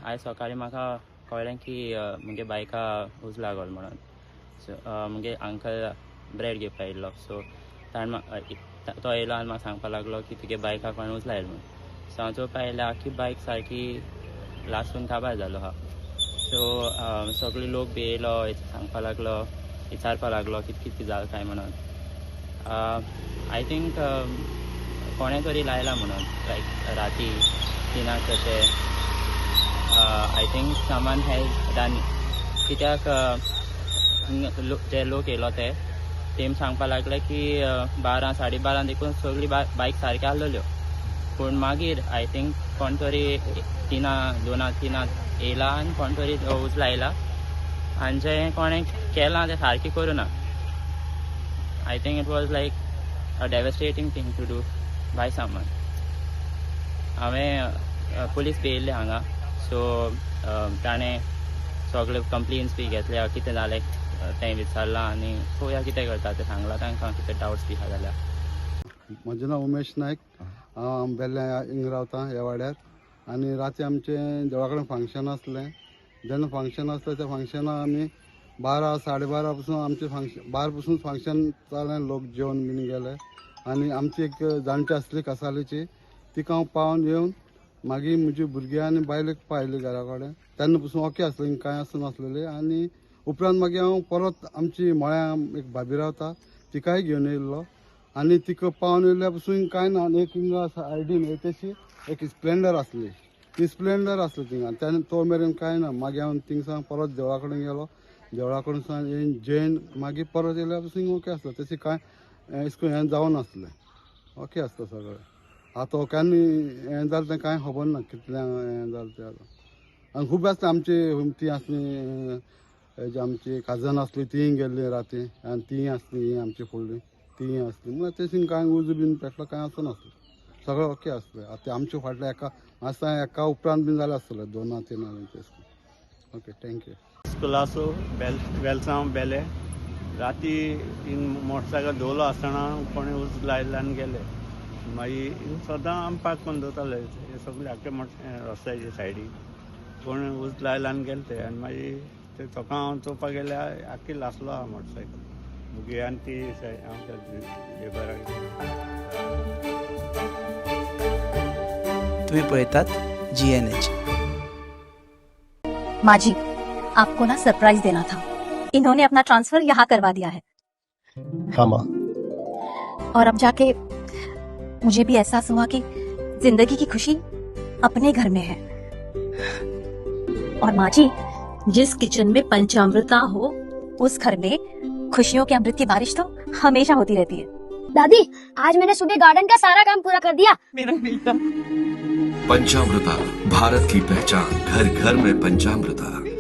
आयज सकाळीं म्हाका कळ्ळें की मुगे बायका उज लागल म्हणून. सो मुगे अंकल ब्रेड घेवपाक येयल्लो. सो तो येयलो आनी म्हाका सांगपाक लागलो की तुगे बायका कोणें उज लायला म्हणून. सो हांव चोवपाक येयलें आख्खी बायक सारकी लासून काबार जालो आहा. सो सगळे लोक बी येयलो, सांगपाक लागलो, विचारपाक लागलो कितें कितें जालें काय म्हणून. आय थिंक कोणें तरी लायला म्हणून, लायक राती 3 तशें. I think someone has done, कित्याक जे लोक येयलो तेम सांगपाक लागले की 12 12:30 देखून सगळी बायक सारक्यो आहलेल्यो. पूण मागीर आय थिंक कोण तरी 2-3 येयला आनी कोण तरी उज लायला आनी जें कोणें केलां तें सारकें करूना. I think it was like a devastating thing to do by someone. हांवें पुलीस बी येयल्ले हांगा. सो ताणें सगळे कंप्लेन्स बी घेतल्या, कितें जालें तें विचारलां आनी पळोवया कितें करता तें सांगलां तांकां कितें डावट्स बी आहा जाल्यार. म्हजें नांव उमेश नायक. हांव बेल्ल्या हिंग रावतां ह्या वाड्यार. आनी राती आमचें देवळा कडेन फंक्शन आसलें. जेन्ना फंक्शन आसलें त्या फंक्शनाक आमी 12 12:30 पसून आमचें फंक्शन 12 पसून फंक्शन जालें. लोक जेवन बीन गेले आनी आमची एक जाणटी आसली कासालीची, तिका हांव पावन येवन मागीर म्हजी भुरगीं आनी बायलेक पायली घरा कडेन. तेन्ना पसून ओके आसलें, कांय आसनासलेलें. आनी उपरांत मागीर हांव परत आमची मळ्या एक भाभी रावता तिकाय घेवन येयल्लो आनी तिका पावन येयल्ल्या पसून कांय ना. आनी एक हिंगा सायडीन तशी एक स्प्लेंडर आसली, ती स्प्लेंडर आसली थिंगा. तेन्ना तो मेरेन कांय ना. मागीर हांव थिंगसान परत देवळा कडेन गेलो. देवळा कडसून येवन जेवन मागीर परत येयल्या पसून ओके आसलें. तशें कांय हें जावन नासलें. ओके आसता सगळें. आतां केन्ना हें जालें तें कांय खबर ना, कितल्या हें जालें तें आतां. आनी खूब आसलें आमची ती आसली, आमची काजन आसली तीं गेल्लीं राती आनी तीं आसलीं आमची फुडलीं तीं आसलीं. म्हळ्यार तशें कांय उज बीन पेटलो कांय आसनासलें. सगळें ओके आसलें. आतां आमच्या फाटल्या एका उपरांत बीन जालें आसतलें 2-3 तें. Okay, thank you. स्कुलासो वेलसांव बेले राती मोटरसायकल दवरलो आसतना कोणें उज लायलें आनी गेले. मागीर सदां आमी पार्क करून दवरताले हे सगळे आख्खे रस्त्याचे सायडीक. कोणें उज लायलें आनी गेले ते. आनी मागीर ते चोकां हांव चोवपाक गेल्यार आख्खी लासलो आहा मोटरसायकल. भुरगीं आनी ती लेबराक. तुम्ही पळयतात GNH. माजी, आपको ना सरप्राइज देना था. इन्होंने अपना ट्रांसफर यहाँ करवा दिया है. हाँ माँ. और अब जाके मुझे भी एहसास हुआ कि जिंदगी की खुशी अपने घर में है. और माँ जी, जिस किचन में पंचामृता हो उस घर में खुशियों के अमृत की बारिश तो हमेशा होती रहती है. दादी, आज मैंने सुबह गार्डन का सारा काम पूरा कर दिया. मेरा बेटा. पंचामृता, भारत की पहचान. घर घर में पंचामृता.